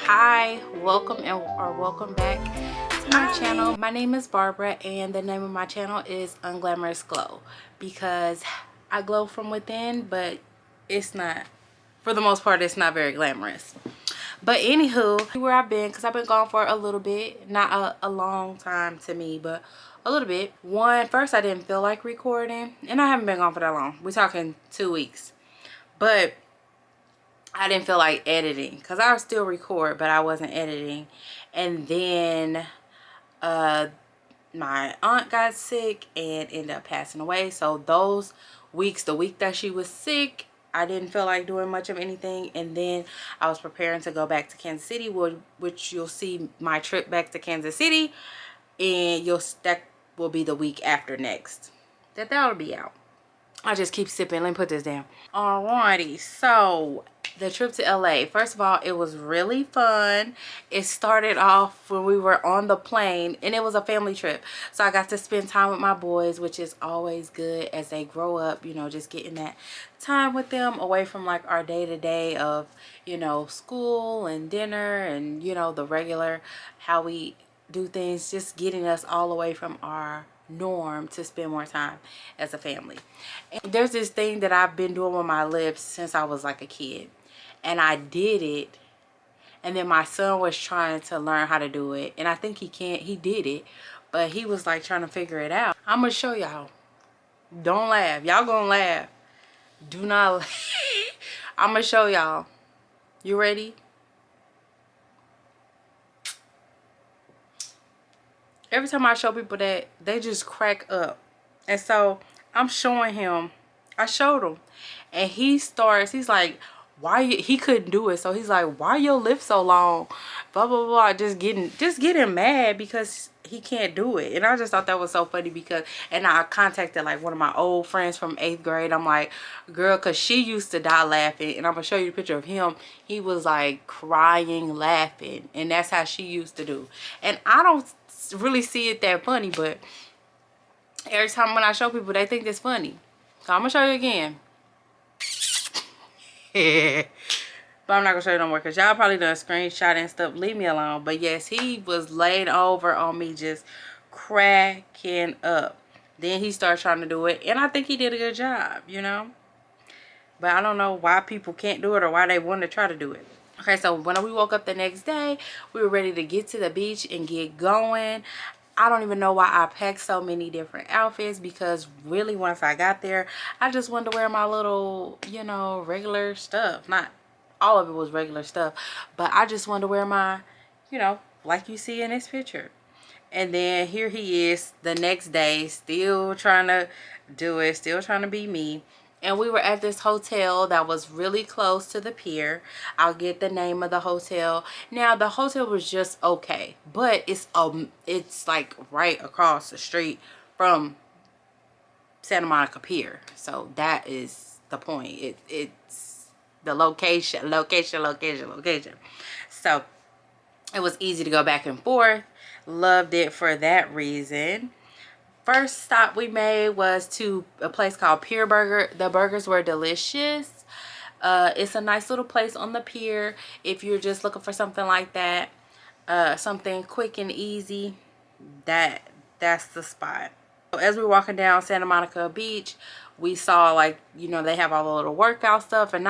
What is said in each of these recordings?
Hi, welcome or welcome back to my channel. My name is Barbara and the name of my channel is Unglamorous Glow because I glow from within, but it's not, for the most part, it's not very glamorous. But anywho, where I've been, because I've been gone for a little bit, not a long time to me, but a little bit. First I didn't feel like recording, and I haven't been gone for that long. We're talking 2 weeks. But I didn't feel like editing because I would still record, but I wasn't editing. And then my aunt got sick and ended up passing away. So those weeks, the week that she was sick, I didn't feel like doing much of anything. And then I was preparing to go back to Kansas City, which you'll see my trip back to Kansas City, and that will be the week after next that'll be out. I just keep sipping. Let me put this down. Alrighty, so the trip to LA, first of all, it was really fun. It started off when we were on the plane, and it was a family trip, so I got to spend time with my boys, which is always good as they grow up, you know, just getting that time with them away from like our day-to-day of, you know, school and dinner and, you know, the regular how we do things, just getting us all away from our norm to spend more time as a family. And there's this thing that I've been doing with my lips since I was like a kid, and I did it, and then my son was trying to learn how to do it, and I think he did it, but he was like trying to figure it out. I'm gonna show y'all. Don't laugh. Y'all gonna laugh. Do not laugh. I'm gonna show y'all. You ready? Every time I show people that, they just crack up. And so I'm showing him, I showed him, and he's like, he couldn't do it. So he's like, why your lips so long? Blah, blah, blah. Just getting mad because he can't do it. And I just thought that was so funny and I contacted like one of my old friends from 8th grade. I'm like, girl, cause she used to die laughing. And I'm gonna show you a picture of him. He was like crying, laughing. And that's how she used to do. And I don't really see it that funny, but every time when I show people, they think it's funny. So I'm gonna show you again. But I'm not gonna show you no more because y'all probably done screenshot and stuff. Leave me alone. But yes, he was laid over on me just cracking up. Then he started trying to do it, and I think he did a good job, you know. But I don't know why people can't do it or why they want to try to do it. Okay, so when we woke up the next day, we were ready to get to the beach and get going. I don't even know why I packed so many different outfits, because really once I got there, I just wanted to wear my little, you know, regular stuff. Not all of it was regular stuff, but I just wanted to wear my, you know, like you see in this picture. And then here he is the next day, still trying to do it, still trying to be me. And we were at this hotel that was really close to the pier. I'll get the name of the hotel. Now the hotel was just okay, but it's like right across the street from Santa Monica Pier. So that is the point. It's the location. So it was easy to go back and forth. Loved it for that reason. First stop we made was to a place called Pier Burger. The burgers were delicious. It's a nice little place on the pier if you're just looking for something like that. Something quick and easy. That's the spot. So as we were walking down Santa Monica Beach, we saw, like, you know, they have all the little workout stuff, and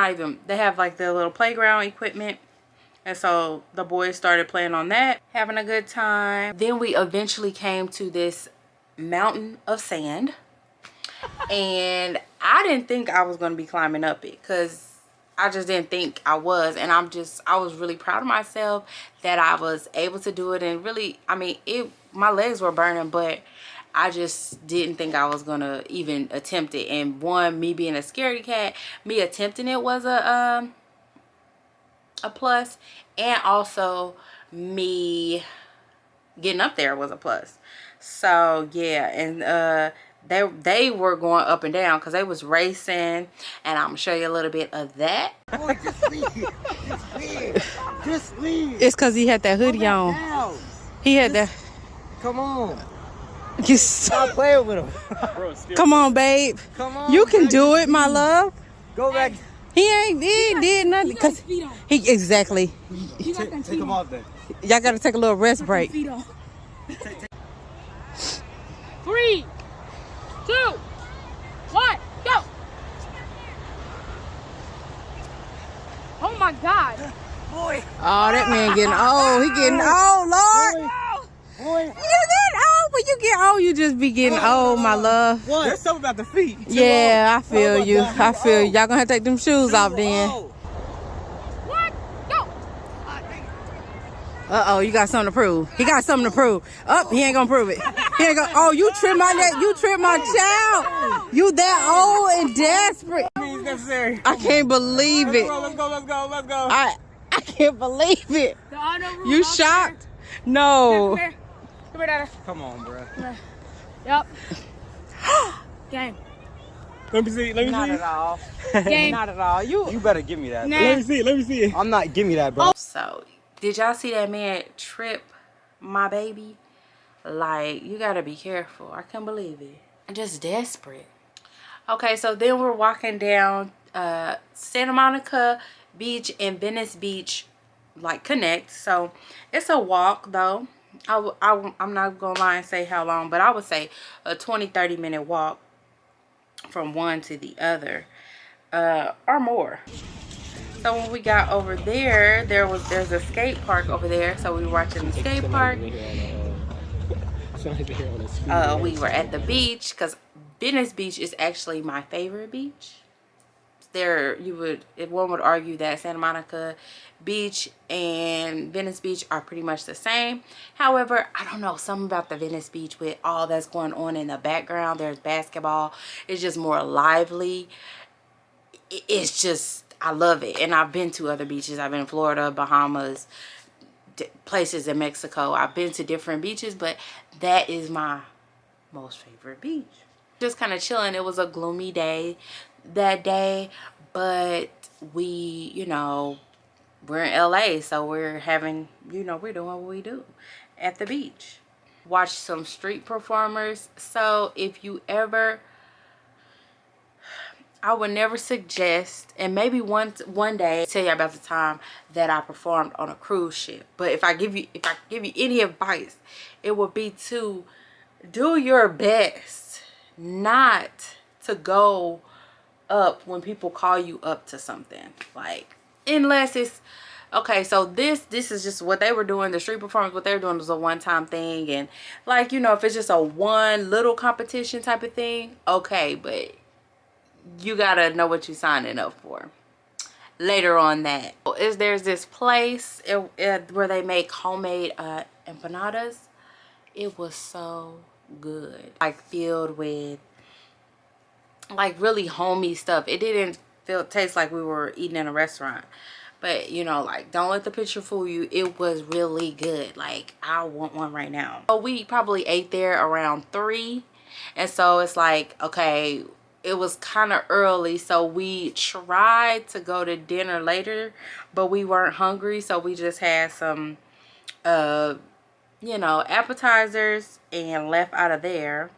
they have like their little playground equipment. And so the boys started playing on that, having a good time. Then we eventually came to this mountain of sand, and I didn't think I was going to be climbing up it, because I just didn't think I was. And I was really proud of myself that I was able to do it. And really, I mean, my legs were burning, but I just didn't think I was going to even attempt it. And me being a scaredy cat, me attempting it was a plus, and also me getting up there was a plus. So yeah, and they were going up and down because they was racing, and I'm gonna show you a little bit of that. Boy, just leave. Just leave. It's because he had that hoodie on. Down. He had that. Come on. You Stop playing with him. Come on, babe. Come on. You can man, do just it, my leave. love. Go back. He did nothing because he exactly. Take him off then. Y'all gotta take a little rest break. 3, 2, 1, go! Oh my God! Boy. Oh, that man getting old. He getting old, Lord. Boy. You getting old. When you get old, you just be getting old, my love. What? There's something about the feet. Yeah, I feel Oh my you. God, I feel you. old. Y'all gonna have to take them shoes off then. Oh. 1, go! Uh-oh, you got something to prove. He got something to prove. Up, he ain't gonna prove it. He ain't gonna. Oh, you tripped my neck. You tripped my child. You that old and desperate. Means necessary. I can't believe it. Let's go. I can't believe it. The honor room. You shocked? No. Come here, Dada. Come on, bro. Yep. Game. Let me see. Not at all. Game. Not at all. You better give me that. Nah. Let me see. I'm not. Give me that, bro. So, did y'all see that man trip my baby? Like, you gotta be careful. I can't believe it. I'm just desperate. Okay, so then we're walking down Santa Monica Beach and Venice Beach, like, connect. So, it's a walk, though. I'm not gonna lie and say how long, but I would say a 20-30 minute walk from one to the other, or more. So when we got over there, there's a skate park over there. So we were watching the skate park. We were at the beach because Venice Beach is actually my favorite beach. If one would argue that Santa Monica Beach and Venice Beach are pretty much the same. However, I don't know, something about the Venice Beach with all that's going on in the background. There's basketball. It's just more lively. It's just, I love it. And I've been to other beaches. I've been in Florida, Bahamas, places in Mexico. I've been to different beaches, but that is my most favorite beach. Just kind of chilling. It was a gloomy day that day, but we, we're in LA, so we're having, we're doing what we do at the beach. Watch some street performers. So if you ever, I would never suggest, and maybe one day tell you about the time that I performed on a cruise ship. But if I give you any advice, it would be to do your best not to go up when people call you up to something, like, unless it's okay. So this is just what they were doing. The street performance, what they were doing was a one-time thing, and like, if it's just a one little competition type of thing, okay, but you gotta know what you're signing up for. Later on that there's this place where they make homemade empanadas. It was so good, like filled with like really homey stuff. It didn't taste like we were eating in a restaurant, but like, don't let the picture fool you. It was really good. Like, I want one right now. So we probably ate there around 3, and so it's like, okay, it was kind of early, so we tried to go to dinner later, but we weren't hungry, so we just had some appetizers and left out of there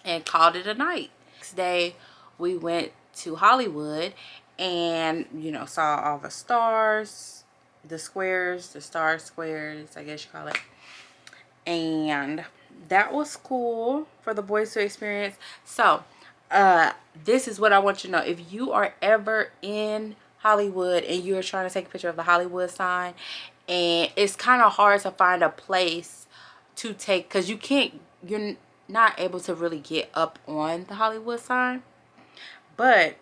and called it a night. Next day we went to Hollywood and saw all the stars, the squares, the star squares, I guess you call it, and that was cool for the boys to experience. So this is what I want you to know. If you are ever in Hollywood and you're trying to take a picture of the Hollywood sign, and it's kind of hard to find a place to take, because you're not able to really get up on the Hollywood sign, but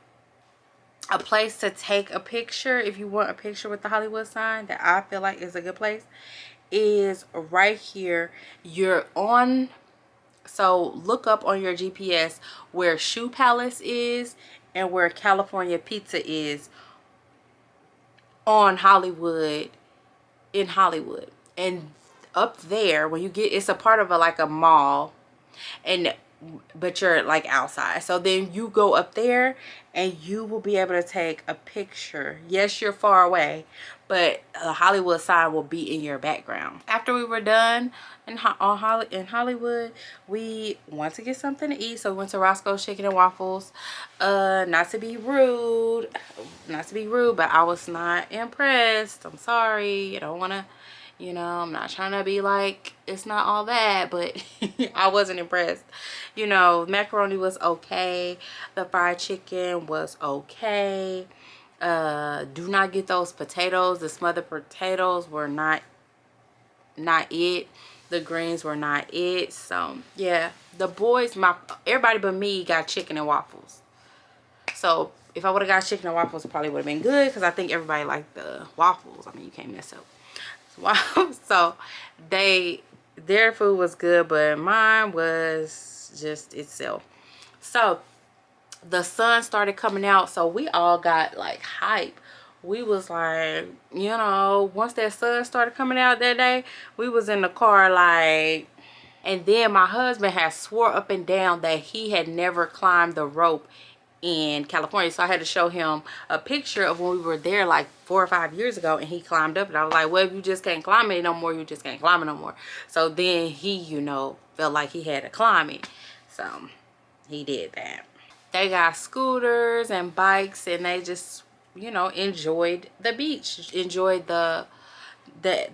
a place to take a picture, if you want a picture with the Hollywood sign, that I feel like is a good place, is right here. So look up on your GPS where Shoe Palace is and where California Pizza is on Hollywood, in Hollywood. And up there, when you get, it's a part of a mall, but you're like outside. So then you go up there and you will be able to take a picture. Yes, you're far away, but a Hollywood sign will be in your background. After we were done in Hollywood, we went to get something to eat. So we went to Roscoe's Chicken and Waffles. Not to be rude, but I was not impressed. I'm sorry. I don't want to, you know, I'm not trying to be like it's not all that, but I wasn't impressed. You know, macaroni was okay, the fried chicken was okay. Do not get those potatoes. The smothered potatoes were not it. The greens were not it. So yeah, the boys, everybody but me got chicken and waffles. So if I would have got chicken and waffles, it probably would have been good, because I think everybody liked the waffles. I mean, you can't mess up waffles. So their food was good, but mine was just itself. So the sun started coming out, so we all got like hype. We was like, you know, once that sun started coming out that day, we was in the car like, and then my husband had swore up and down that he had never climbed the rope in California. So I had to show him a picture of when we were there like 4 or 5 years ago, and he climbed up, and I was like, well, if you just can't climb it no more, you just can't climb it no more. So then he, you know, felt like he had to climb it, so he did that. They got scooters and bikes, and they just, you know, enjoyed the beach, enjoyed that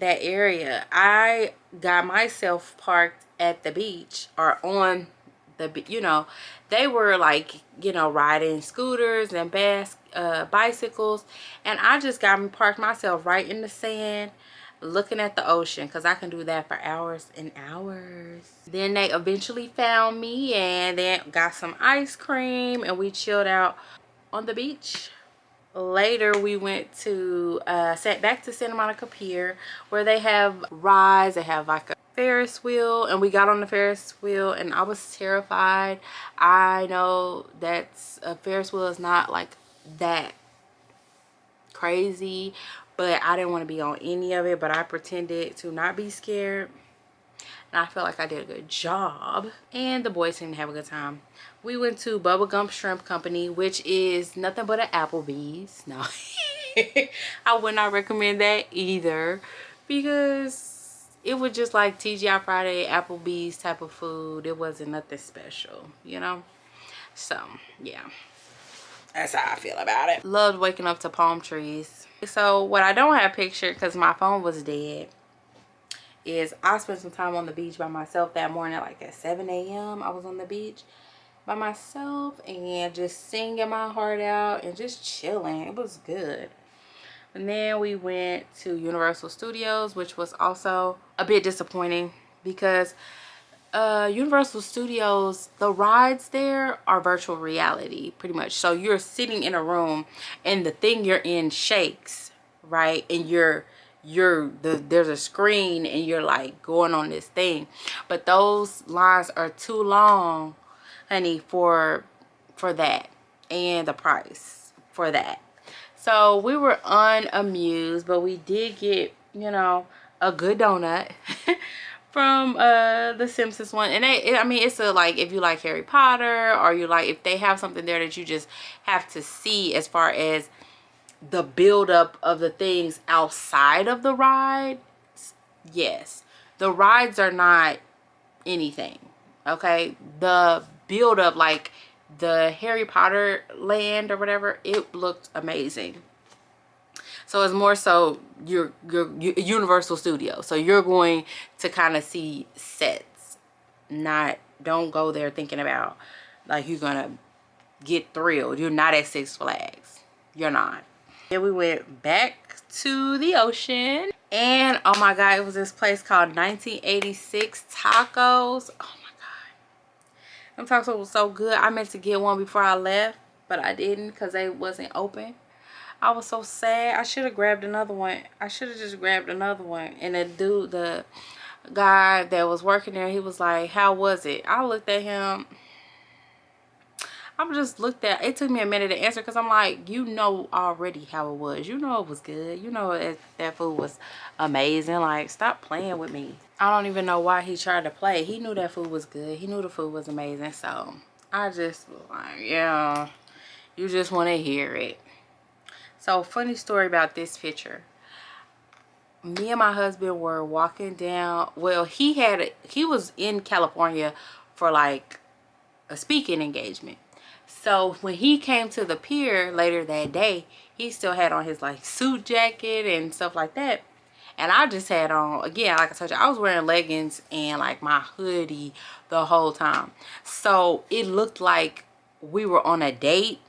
area. I got myself parked at the beach, or on the, you know, they were like, you know, riding scooters and bicycles, and I just parked myself right in the sand, looking at the ocean, because I can do that for hours and hours. Then they eventually found me, and then got some ice cream, and we chilled out on the beach. Later we went to back to Santa Monica Pier, where they have rides. They have like a Ferris wheel, and we got on the Ferris wheel, and I was terrified. I know that a Ferris wheel is not like that crazy, but I didn't want to be on any of it, but I pretended to not be scared, and I feel like I did a good job, and the boys seemed to have a good time. We went to Bubblegum Shrimp Company, which is nothing but an Applebee's. No, I would not recommend that either, because it was just like TGI Friday, Applebee's type of food. It wasn't nothing special, you know. So yeah, that's how I feel about it. Loved waking up to palm trees. So what I don't have pictured, because my phone was dead, is I spent some time on the beach by myself that morning. Like at 7 a.m. I was on the beach by myself and just singing my heart out and just chilling. It was good. And then we went to Universal Studios, which was also a bit disappointing, because Universal Studios, the rides there are virtual reality pretty much. So you're sitting in a room, and the thing you're in shakes, right? And there's a screen, and you're like going on this thing, but those lines are too long, honey, for that, and the price for that. So we were unamused, but we did get, you know, a good donut from the Simpsons one. And I mean, it's a, like, if you like Harry Potter, or you like, if they have something there that you just have to see as far as the buildup of the things outside of the ride, yes. The rides are not anything, okay? The buildup, like the Harry Potter land or whatever, it looked amazing. So it's more so your Universal Studios. So you're going to kind of see sets. Don't go there thinking about like you're gonna get thrilled. You're not at Six Flags. You're not. Then we went back to the ocean, and oh my god, it was this place called 1986 Tacos. Oh my god, them tacos were so good. I meant to get one before I left, but I didn't because they wasn't open. I was so sad. I should have grabbed another one. I should have just grabbed another one. And the guy that was working there, he was like, how was it? I looked at him. It took me a minute to answer, because I'm like, you know already how it was. You know it was good. You know that food was amazing. Like, stop playing with me. I don't even know why he tried to play. He knew that food was good. He knew the food was amazing. So I just was like, yeah, you just want to hear it. So funny story about this picture. me and my husband were walking down. Well, he was in California for like a speaking engagement. So when he came to the pier later that day, he still had on his like suit jacket and stuff like that. And I just had on, again, like I told you, I was wearing leggings and like my hoodie the whole time. So it looked like we were on a date,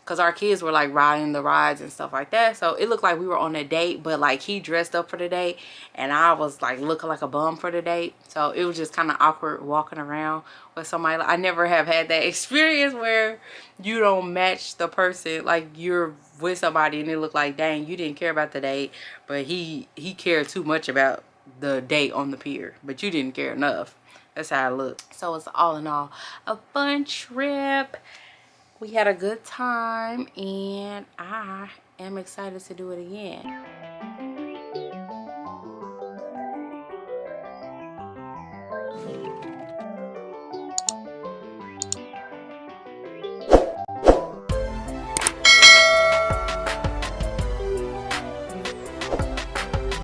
because our kids were like riding the rides and stuff like that. So it looked like we were on a date, but like he dressed up for the date and I was like looking like a bum for the date. So it was just kind of awkward walking around with somebody. I never have had that experience where you don't match the person, like you're with somebody and it looked like, dang, you didn't care about the date, but he cared too much about the date on the pier, but you didn't care enough. That's how it looked. So it's all in all a fun trip. We had a good time and I am excited to do it again.